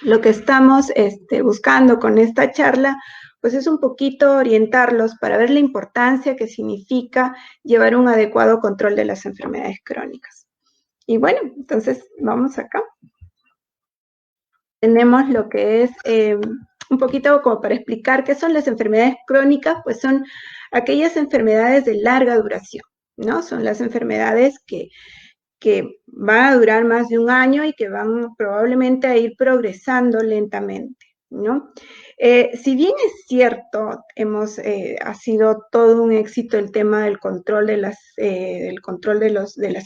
Lo que estamos buscando con esta charla, pues es un poquito orientarlos para ver la importancia que significa llevar un adecuado control de las enfermedades crónicas. Y bueno, entonces vamos acá. Tenemos lo que es un poquito como para explicar qué son las enfermedades crónicas, pues son aquellas enfermedades de larga duración, ¿no? Son las enfermedades que van a durar más de un año y que van probablemente a ir progresando lentamente, ¿no? Si bien es cierto, ha sido todo un éxito el tema del control de las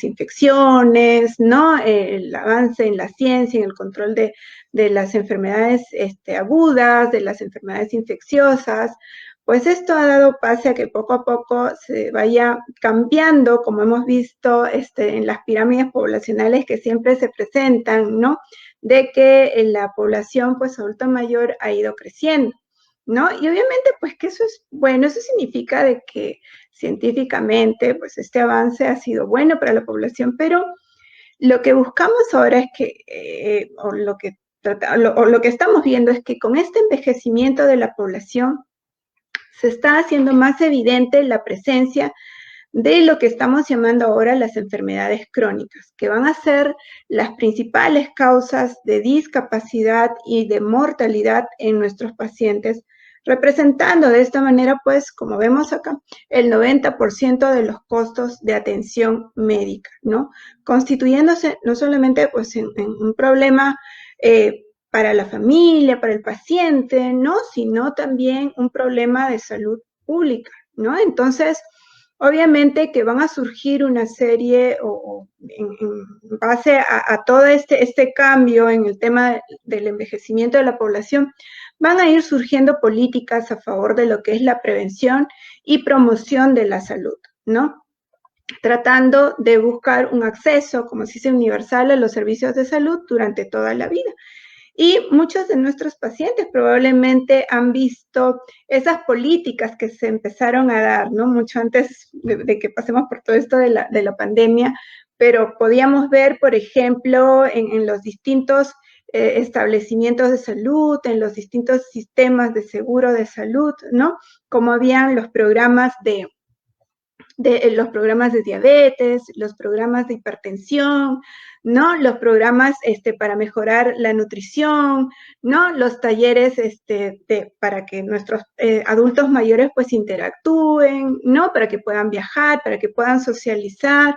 infecciones, ¿no? El avance en la ciencia, en el control de las enfermedades agudas, de las enfermedades infecciosas, pues esto ha dado pase a que poco a poco se vaya cambiando, como hemos visto en las pirámides poblacionales que siempre se presentan, ¿no? De que la población, pues, adulta mayor ha ido creciendo, ¿no? Y obviamente, pues, que eso es bueno, eso significa de que científicamente, pues, este avance ha sido bueno para la población, pero lo que buscamos ahora es que, o lo que estamos viendo es que con este envejecimiento de la población, se está haciendo más evidente la presencia de lo que estamos llamando ahora las enfermedades crónicas, que van a ser las principales causas de discapacidad y de mortalidad en nuestros pacientes, representando de esta manera, pues, como vemos acá, el 90% de los costos de atención médica, ¿no? Constituyéndose no solamente, pues, en un problema para la familia, para el paciente, ¿no? Sino también un problema de salud pública, ¿no? Entonces, obviamente que van a surgir una serie, en base a todo este cambio en el tema del envejecimiento de la población, van a ir surgiendo políticas a favor de lo que es la prevención y promoción de la salud, ¿no? Tratando de buscar un acceso, como se dice, universal a los servicios de salud durante toda la vida. Y muchos de nuestros pacientes probablemente han visto esas políticas que se empezaron a dar, ¿no? Mucho antes de que pasemos por todo esto de la pandemia, pero podíamos ver, por ejemplo, en los distintos establecimientos de salud, en los distintos sistemas de seguro de salud, ¿no? Como habían los programas de los programas de diabetes, los programas de hipertensión, ¿no? Los programas para mejorar la nutrición, ¿no? Los talleres para que nuestros adultos mayores pues interactúen, ¿no? Para que puedan viajar, para que puedan socializar,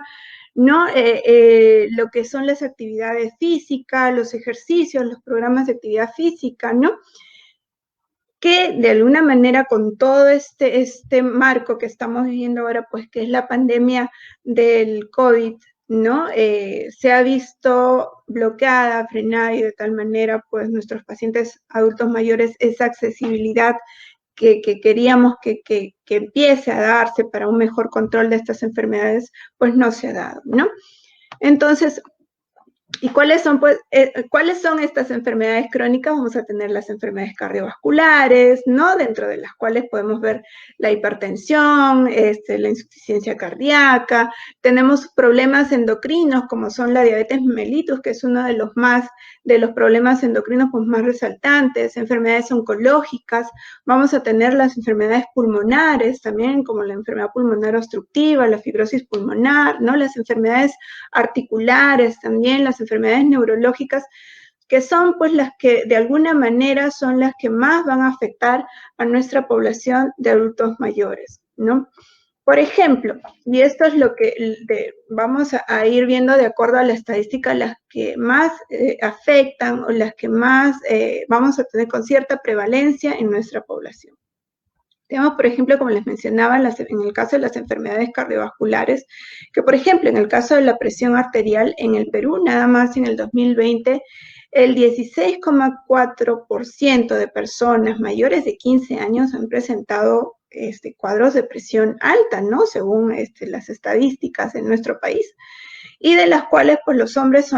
¿no? Lo que son las actividades físicas, los ejercicios, los programas de actividad física, ¿no? Que de alguna manera con todo este marco que estamos viviendo ahora, pues que es la pandemia del COVID, ¿no? Se ha visto bloqueada, frenada y de tal manera, pues nuestros pacientes adultos mayores, esa accesibilidad que queríamos que empiece a darse para un mejor control de estas enfermedades, pues no se ha dado, ¿no? Entonces, ¿y cuáles son estas enfermedades crónicas? Vamos a tener las enfermedades cardiovasculares, ¿no? Dentro de las cuales podemos ver la hipertensión, la insuficiencia cardíaca. Tenemos problemas endocrinos, como son la diabetes mellitus, que es uno de los problemas endocrinos pues, más resaltantes, enfermedades oncológicas. Vamos a tener las enfermedades pulmonares también, como la enfermedad pulmonar obstructiva, la fibrosis pulmonar, ¿no? Las enfermedades articulares también, las enfermedades neurológicas, que son pues las que de alguna manera son las que más van a afectar a nuestra población de adultos mayores, ¿no? Por ejemplo, y esto es lo que vamos a ir viendo de acuerdo a la estadística, las que más afectan o las que más vamos a tener con cierta prevalencia en nuestra población. Tenemos, por ejemplo, como les mencionaba, en el caso de las enfermedades cardiovasculares, que por ejemplo, en el caso de la presión arterial en el Perú, nada más en el 2020, el 16,4% de personas mayores de 15 años han presentado cuadros de presión alta, ¿no? Según las estadísticas en nuestro país, y de las cuales pues los hombres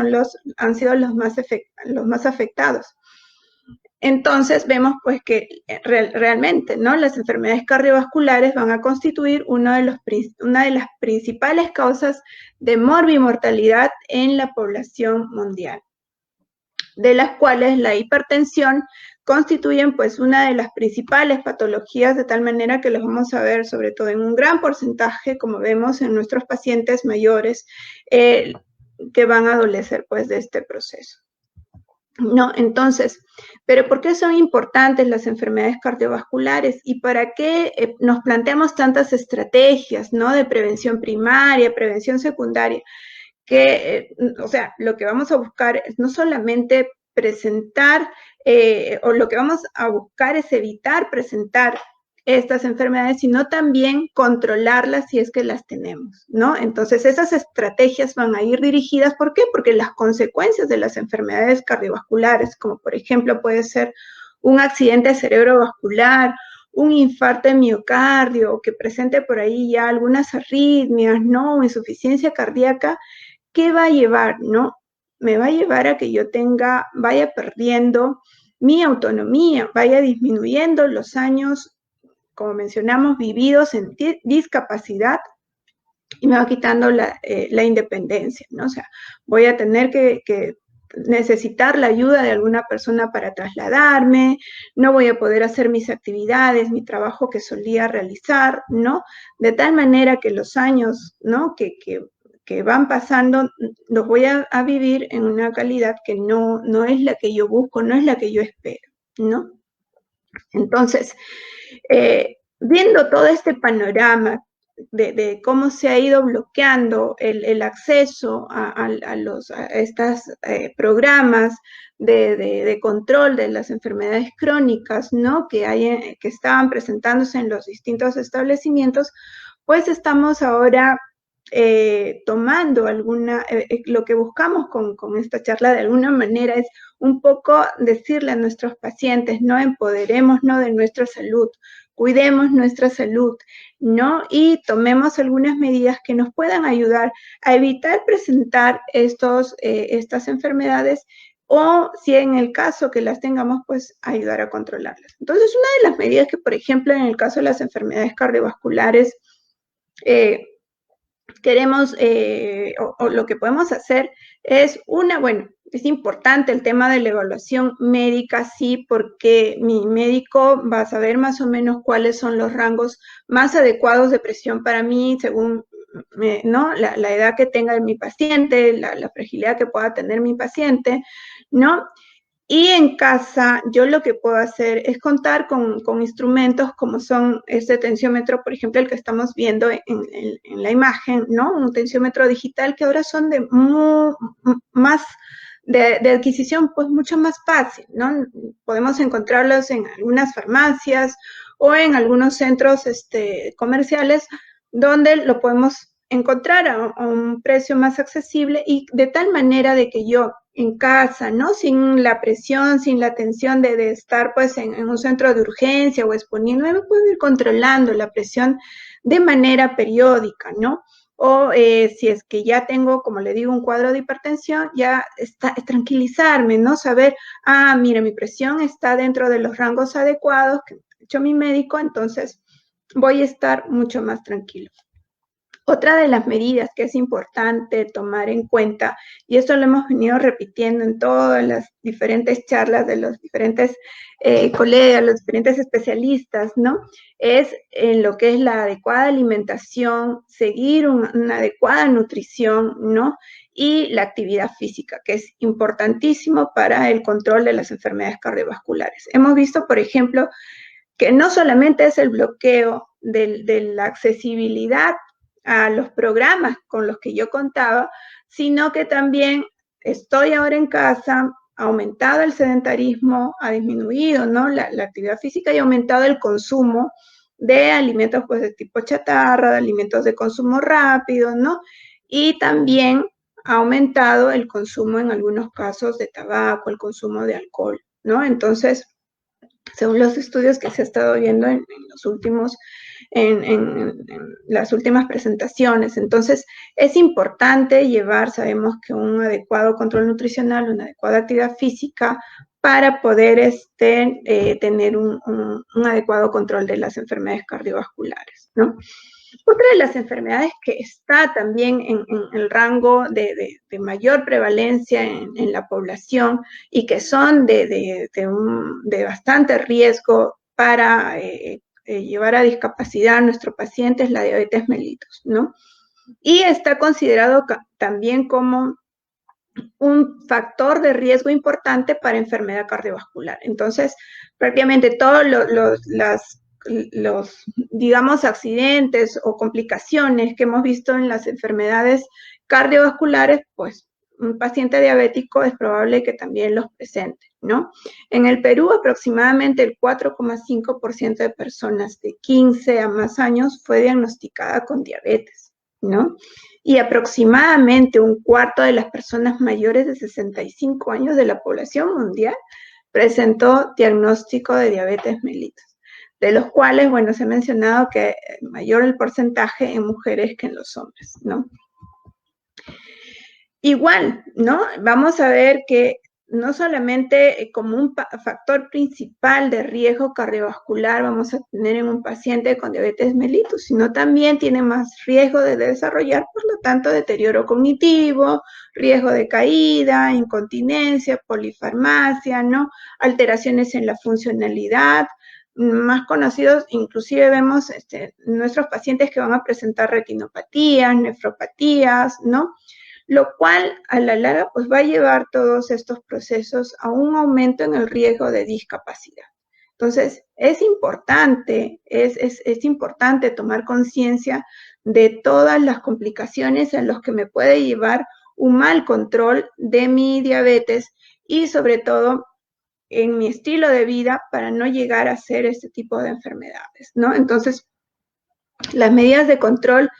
han sido los más afectados. Entonces vemos pues que realmente, ¿no? Las enfermedades cardiovasculares van a constituir una de las principales causas de morbimortalidad en la población mundial. de las cuales la hipertensión constituyen pues una de las principales patologías, de tal manera que los vamos a ver sobre todo en un gran porcentaje, como vemos en nuestros pacientes mayores, que van a adolecer pues de este proceso. ¿No? Entonces, ¿pero por qué son importantes las enfermedades cardiovasculares? ¿Y para qué nos planteamos tantas estrategias, ¿no? De prevención primaria, prevención secundaria? Que, o sea, lo que vamos a buscar es no solamente presentar, o lo que vamos a buscar es evitar presentar estas enfermedades, sino también controlarlas si es que las tenemos, ¿no? Entonces, esas estrategias van a ir dirigidas, ¿por qué? Porque las consecuencias de las enfermedades cardiovasculares, como por ejemplo puede ser un accidente cerebrovascular, un infarto de miocardio, que presente por ahí ya algunas arritmias, ¿no? O insuficiencia cardíaca, ¿qué va a llevar, no? Me va a llevar a que yo vaya perdiendo mi autonomía, vaya disminuyendo los años, como mencionamos, vividos en discapacidad, y me va quitando la independencia, ¿no? O sea, voy a tener que necesitar la ayuda de alguna persona para trasladarme, no voy a poder hacer mis actividades, mi trabajo que solía realizar, ¿no? De tal manera que los años, ¿no? Que van pasando, los voy a vivir en una calidad que no es la que yo busco, no es la que yo espero, ¿no? Entonces, viendo todo este panorama de cómo se ha ido bloqueando el acceso a estos programas de control de las enfermedades crónicas, ¿no? Que estaban presentándose en los distintos establecimientos, pues estamos ahora tomando lo que buscamos con esta charla de alguna manera es un poco decirle a nuestros pacientes, ¿no? Empoderémonos de nuestra salud, cuidemos nuestra salud, ¿no? Y tomemos algunas medidas que nos puedan ayudar a evitar presentar estas enfermedades, o si en el caso que las tengamos, pues ayudar a controlarlas. Entonces, una de las medidas que, por ejemplo, en el caso de las enfermedades cardiovasculares, queremos, o lo que podemos hacer es bueno, es importante el tema de la evaluación médica, sí, porque mi médico va a saber más o menos cuáles son los rangos más adecuados de presión para mí, según, ¿no? La edad que tenga mi paciente, la fragilidad que pueda tener mi paciente, ¿no? Y en casa, yo lo que puedo hacer es contar con instrumentos como son este tensiómetro, por ejemplo, el que estamos viendo en la imagen, ¿no? Un tensiómetro digital que ahora son de adquisición, pues mucho más fácil, ¿no? Podemos encontrarlos en algunas farmacias o en algunos centros comerciales, donde lo podemos encontrar a un precio más accesible, y de tal manera de que yo en casa, ¿no? Sin la presión, sin la tensión de estar pues en un centro de urgencia o exponiéndome, puedo ir controlando la presión de manera periódica, ¿no? O si es que ya tengo, como le digo, un cuadro de hipertensión, ya es tranquilizarme, ¿no? Saber, mira, mi presión está dentro de los rangos adecuados que ha hecho mi médico, entonces voy a estar mucho más tranquilo. Otra de las medidas que es importante tomar en cuenta, y esto lo hemos venido repitiendo en todas las diferentes charlas de los diferentes colegas, los diferentes especialistas, ¿no? Es en lo que es la adecuada alimentación, seguir una adecuada nutrición, ¿no? Y la actividad física, que es importantísimo para el control de las enfermedades cardiovasculares. Hemos visto, por ejemplo, que no solamente es el bloqueo de la accesibilidad a los programas con los que yo contaba, sino que también estoy ahora en casa, ha aumentado el sedentarismo, ha disminuido, ¿no? la actividad física, y ha aumentado el consumo de alimentos pues de tipo chatarra, de alimentos de consumo rápido, ¿no? Y también ha aumentado el consumo en algunos casos de tabaco, el consumo de alcohol, ¿no? Entonces, según los estudios que se ha estado viendo en las últimas presentaciones. Entonces, es importante sabemos que un adecuado control nutricional, una adecuada actividad física, para poder tener un adecuado control de las enfermedades cardiovasculares, ¿no? Otra de las enfermedades que está también en el rango de mayor prevalencia en la población y que son de bastante riesgo para llevar a discapacidad a nuestro paciente es la diabetes mellitus, ¿no? Y está considerado también como un factor de riesgo importante para enfermedad cardiovascular. Entonces, prácticamente todos los, digamos, accidentes o complicaciones que hemos visto en las enfermedades cardiovasculares, pues un paciente diabético es probable que también los presente, ¿no? En el Perú, aproximadamente el 4,5% de personas de 15 a más años fue diagnosticada con diabetes, ¿no? Y aproximadamente un cuarto de las personas mayores de 65 años de la población mundial presentó diagnóstico de diabetes mellitus, de los cuales, bueno, se ha mencionado que mayor el porcentaje en mujeres que en los hombres, ¿no? Igual, ¿no? Vamos a ver que no solamente como un factor principal de riesgo cardiovascular vamos a tener en un paciente con diabetes mellitus, sino también tiene más riesgo de desarrollar, por lo tanto, deterioro cognitivo, riesgo de caída, incontinencia, polifarmacia, ¿no? Alteraciones en la funcionalidad, más conocidos, inclusive vemos nuestros pacientes que van a presentar retinopatías, nefropatías, ¿no? Lo cual a la larga pues va a llevar todos estos procesos a un aumento en el riesgo de discapacidad. Entonces, es importante tomar conciencia de todas las complicaciones en las que me puede llevar un mal control de mi diabetes y sobre todo en mi estilo de vida para no llegar a hacer este tipo de enfermedades, ¿no? Entonces, las medidas de control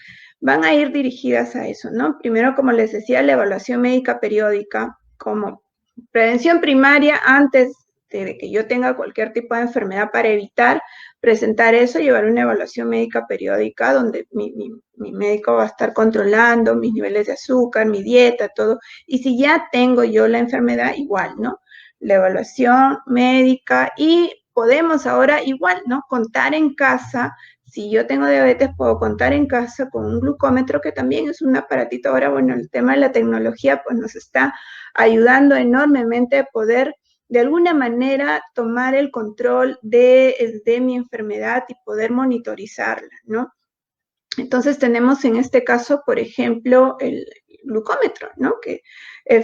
van a ir dirigidas a eso, ¿no? Primero, como les decía, la evaluación médica periódica como prevención primaria antes de que yo tenga cualquier tipo de enfermedad para evitar presentar eso, llevar una evaluación médica periódica donde mi médico va a estar controlando mis niveles de azúcar, mi dieta, todo. Y si ya tengo yo la enfermedad, igual, ¿no? La evaluación médica y podemos ahora igual, ¿no? Contar en casa. Si yo tengo diabetes, puedo contar en casa con un glucómetro, que también es un aparatito. Ahora, bueno, el tema de la tecnología pues nos está ayudando enormemente a poder de alguna manera tomar el control de mi enfermedad y poder monitorizarla, ¿no? Entonces tenemos en este caso, por ejemplo, el glucómetro, ¿no? Que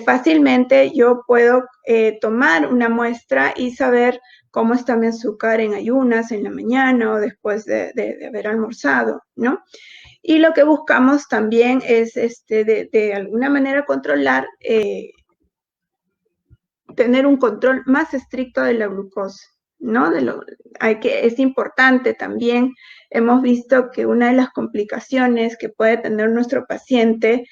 fácilmente yo puedo tomar una muestra y saber cómo está mi azúcar en ayunas, en la mañana o después de haber almorzado, ¿no? Y lo que buscamos también es de alguna manera controlar, tener un control más estricto de la glucosa, ¿no? Es importante también, hemos visto que una de las complicaciones que puede tener nuestro paciente,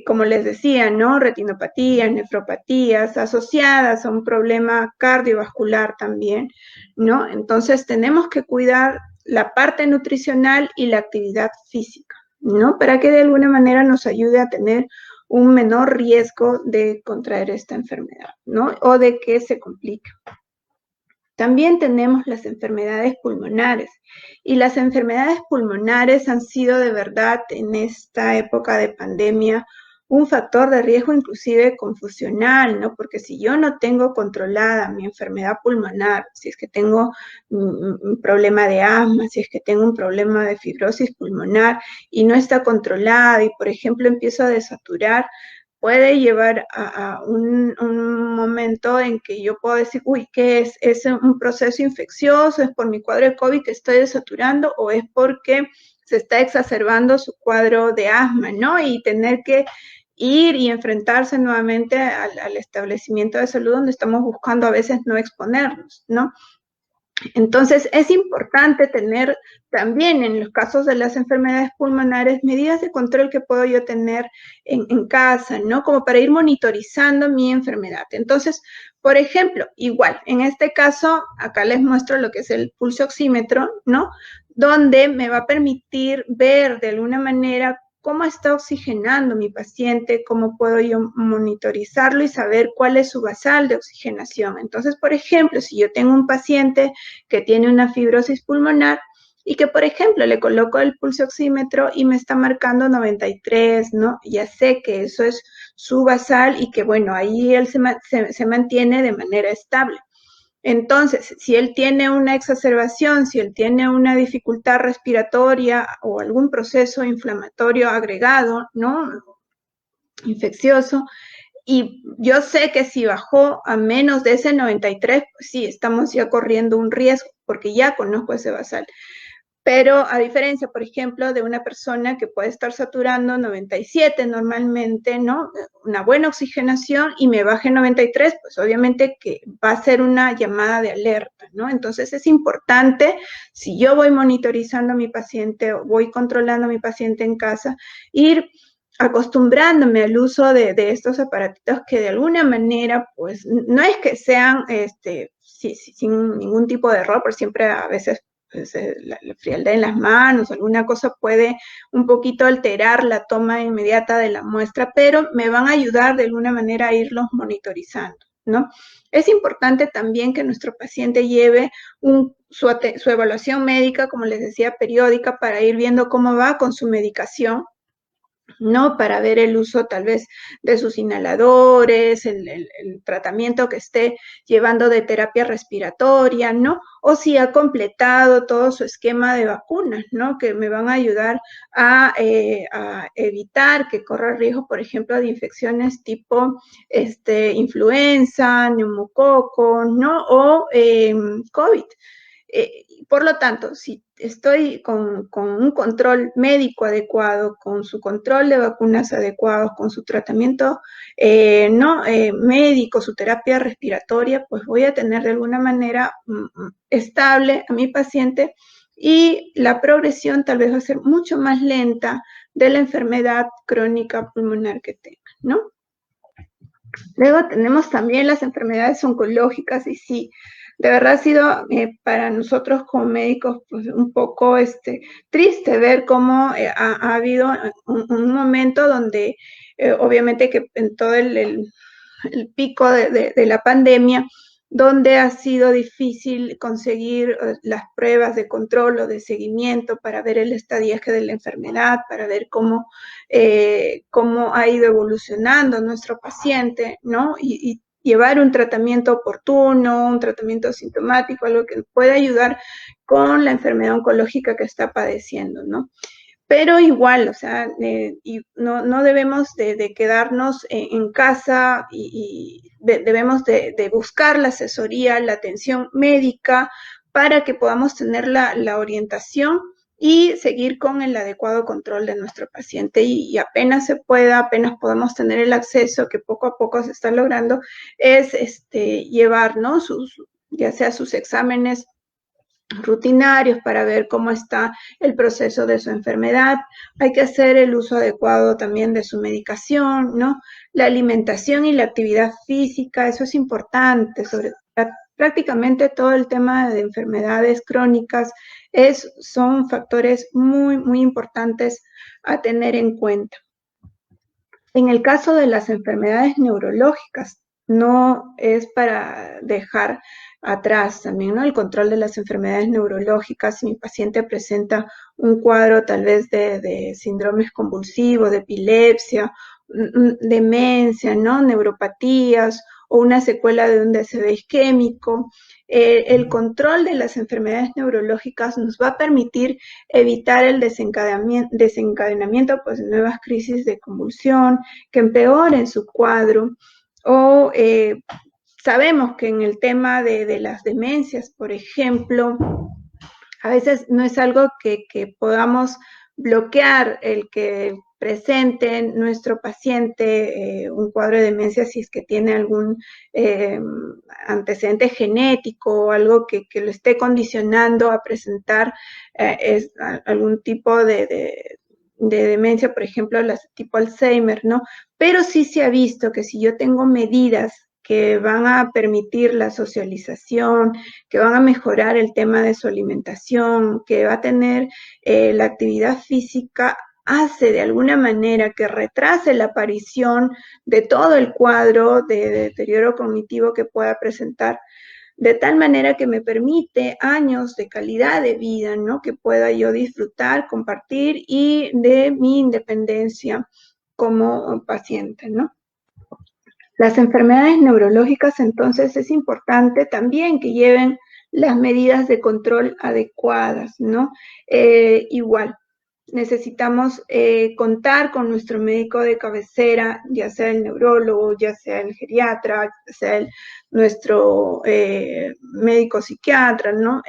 como les decía, ¿no? Retinopatías, nefropatías asociadas a un problema cardiovascular también, ¿no? Entonces tenemos que cuidar la parte nutricional y la actividad física, ¿no? Para que de alguna manera nos ayude a tener un menor riesgo de contraer esta enfermedad, ¿no? O de que se complique. También tenemos las enfermedades pulmonares, y las enfermedades pulmonares han sido de verdad en esta época de pandemia un factor de riesgo inclusive confusional, ¿no? Porque si yo no tengo controlada mi enfermedad pulmonar, si es que tengo un problema de asma, si es que tengo un problema de fibrosis pulmonar y no está controlada y, por ejemplo, empiezo a desaturar, puede llevar a un momento en que yo puedo decir, uy, ¿qué es? ¿Es un proceso infeccioso? ¿Es por mi cuadro de COVID que estoy desaturando? ¿O es porque se está exacerbando su cuadro de asma, ¿no? Y tener que ir y enfrentarse nuevamente al establecimiento de salud donde estamos buscando a veces no exponernos, ¿no? Entonces, es importante tener también en los casos de las enfermedades pulmonares medidas de control que puedo yo tener en casa, ¿no? Como para ir monitorizando mi enfermedad. Entonces, por ejemplo, igual, en este caso, acá les muestro lo que es el pulso oxímetro, ¿no? Donde me va a permitir ver de alguna manera cómo está oxigenando mi paciente, cómo puedo yo monitorizarlo y saber cuál es su basal de oxigenación. Entonces, por ejemplo, si yo tengo un paciente que tiene una fibrosis pulmonar, y que, por ejemplo, le coloco el pulso oxímetro y me está marcando 93, ¿no? Ya sé que eso es su basal y que, bueno, ahí él se mantiene de manera estable. Entonces, si él tiene una exacerbación, si él tiene una dificultad respiratoria o algún proceso inflamatorio agregado, ¿no? Infeccioso, y yo sé que si bajó a menos de ese 93, pues sí, estamos ya corriendo un riesgo, porque ya conozco ese basal. Pero a diferencia, por ejemplo, de una persona que puede estar saturando 97 normalmente, ¿no? Una buena oxigenación y me baje 93, pues obviamente que va a ser una llamada de alerta, ¿no? Entonces es importante, si yo voy monitorizando a mi paciente o voy controlando a mi paciente en casa, ir acostumbrándome al uso de estos aparatitos que de alguna manera, pues no es que sean sin ningún tipo de error, pero siempre a veces pues, la frialdad en las manos, alguna cosa puede un poquito alterar la toma inmediata de la muestra, pero me van a ayudar de alguna manera a irlos monitorizando, ¿no? Es importante también que nuestro paciente lleve su evaluación médica, como les decía, periódica, para ir viendo cómo va con su medicación, ¿no? Para ver el uso tal vez de sus inhaladores, el tratamiento que esté llevando de terapia respiratoria, ¿no? O si ha completado todo su esquema de vacunas, ¿no? Que me van a ayudar a evitar que corra riesgo, por ejemplo, de infecciones tipo influenza, neumococo, ¿no? O COVID. Por lo tanto, si estoy con un control médico adecuado, con su control de vacunas adecuados, con su tratamiento médico, su terapia respiratoria, pues voy a tener de alguna manera estable a mi paciente y la progresión tal vez va a ser mucho más lenta de la enfermedad crónica pulmonar que tenga, ¿no? Luego tenemos también las enfermedades oncológicas y sí, de verdad ha sido para nosotros como médicos pues, un poco triste ver cómo ha habido un momento donde obviamente que en todo el pico de la pandemia, donde ha sido difícil conseguir las pruebas de control o de seguimiento para ver el estadiaje de la enfermedad, para ver cómo ha ido evolucionando nuestro paciente, ¿no? Y llevar un tratamiento oportuno, un tratamiento sintomático, algo que pueda ayudar con la enfermedad oncológica que está padeciendo, ¿no? Pero igual, o sea, no debemos de quedarnos en casa y debemos de buscar la asesoría, la atención médica para que podamos tener la orientación y seguir con el adecuado control de nuestro paciente y apenas se pueda, apenas podamos tener el acceso que poco a poco se está logrando, es llevar, ¿no? Ya sea sus exámenes rutinarios para ver cómo está el proceso de su enfermedad. Hay que hacer el uso adecuado también de su medicación, ¿no? La alimentación y la actividad física, eso es importante, sobre prácticamente todo el tema de enfermedades crónicas son factores muy, muy importantes a tener en cuenta. En el caso de las enfermedades neurológicas, no es para dejar atrás también, ¿no? El control de las enfermedades neurológicas. Si mi paciente presenta un cuadro tal vez de síndromes convulsivos, de epilepsia, demencia, ¿no? Neuropatías o una secuela de un DCD isquémico, el control de las enfermedades neurológicas nos va a permitir evitar el desencadenamiento pues, de nuevas crisis de convulsión que empeoren su cuadro o sabemos que en el tema de las demencias, por ejemplo, a veces no es algo que podamos bloquear el que presente nuestro paciente un cuadro de demencia si es que tiene algún antecedente genético o algo que lo esté condicionando a presentar algún tipo de demencia, por ejemplo, tipo Alzheimer, ¿no? Pero sí se ha visto que si yo tengo medidas que van a permitir la socialización, que van a mejorar el tema de su alimentación, que va a tener la actividad física, hace de alguna manera que retrase la aparición de todo el cuadro de deterioro cognitivo que pueda presentar de tal manera que me permite años de calidad de vida, ¿no? Que pueda yo disfrutar, compartir y de mi independencia como paciente, ¿no? Las enfermedades neurológicas, entonces, es importante también que lleven las medidas de control adecuadas, ¿no? Igual, necesitamos contar con nuestro médico de cabecera, ya sea el neurólogo, ya sea el geriatra, ya sea nuestro médico psiquiatra, ¿no?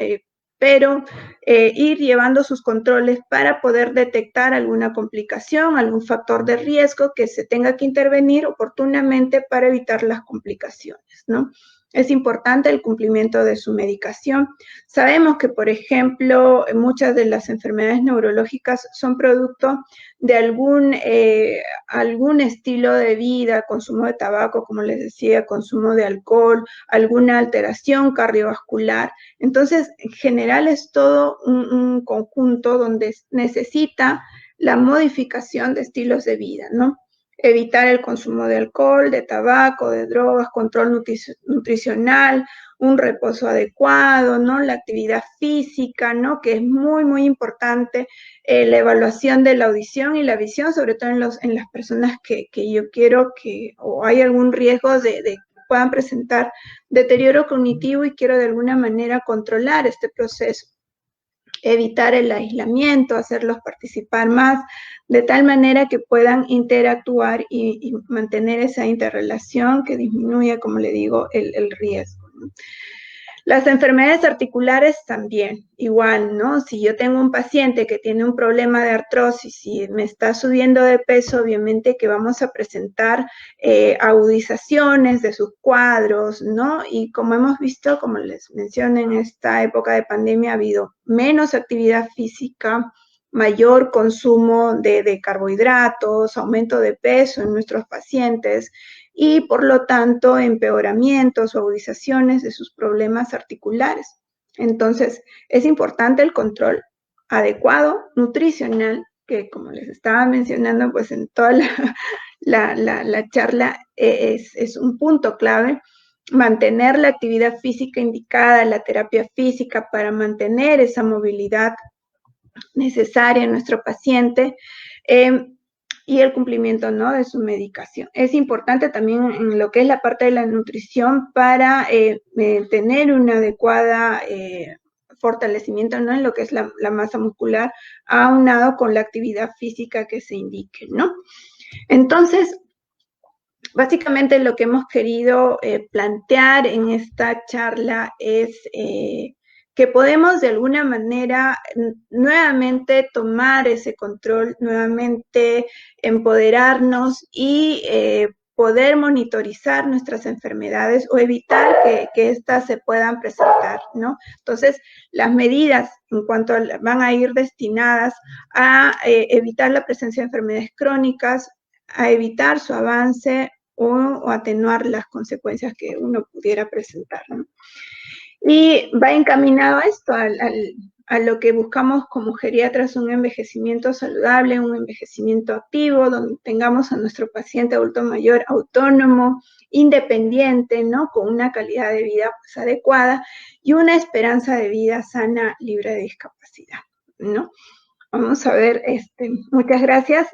Pero ir llevando sus controles para poder detectar alguna complicación, algún factor de riesgo que se tenga que intervenir oportunamente para evitar las complicaciones, ¿no? Es importante el cumplimiento de su medicación. Sabemos que, por ejemplo, muchas de las enfermedades neurológicas son producto de algún estilo de vida, consumo de tabaco, como les decía, consumo de alcohol, alguna alteración cardiovascular. Entonces, en general es todo un conjunto donde necesita la modificación de estilos de vida, ¿no? Evitar el consumo de alcohol, de tabaco, de drogas, control nutricional, un reposo adecuado, ¿no? La actividad física, ¿no? Que es muy, muy importante, la evaluación de la audición y la visión, sobre todo en las personas que yo quiero que, o hay algún riesgo de puedan presentar deterioro cognitivo y quiero de alguna manera controlar este proceso. Evitar el aislamiento, hacerlos participar más, de tal manera que puedan interactuar y mantener esa interrelación que disminuya, como le digo, el riesgo, ¿no? Las enfermedades articulares también, igual, ¿no? Si yo tengo un paciente que tiene un problema de artrosis y me está subiendo de peso, obviamente que vamos a presentar agudizaciones de sus cuadros, ¿no? Y como hemos visto, como les mencioné, en esta época de pandemia ha habido menos actividad física, mayor consumo de carbohidratos, aumento de peso en nuestros pacientes, y por lo tanto empeoramientos o agudizaciones de sus problemas articulares. Entonces, es importante el control adecuado, nutricional, que como les estaba mencionando, pues en toda la charla es un punto clave, mantener la actividad física indicada, la terapia física para mantener esa movilidad necesaria en nuestro paciente, y el cumplimiento, ¿no?, de su medicación. Es importante también en lo que es la parte de la nutrición para tener una adecuada fortalecimiento, ¿no?, en lo que es la masa muscular, aunado con la actividad física que se indique, ¿no? Entonces, básicamente lo que hemos querido plantear en esta charla es que podemos de alguna manera nuevamente tomar ese control, nuevamente empoderarnos y poder monitorizar nuestras enfermedades o evitar que éstas se puedan presentar, ¿no? Entonces, las medidas en cuanto van a ir destinadas a evitar la presencia de enfermedades crónicas, a evitar su avance o atenuar las consecuencias que uno pudiera presentar, ¿no? Y va encaminado a esto, a lo que buscamos como geriatras, un envejecimiento saludable, un envejecimiento activo, donde tengamos a nuestro paciente adulto mayor autónomo, independiente, ¿no?, con una calidad de vida pues adecuada y una esperanza de vida sana, libre de discapacidad, ¿no? Vamos a ver, muchas gracias.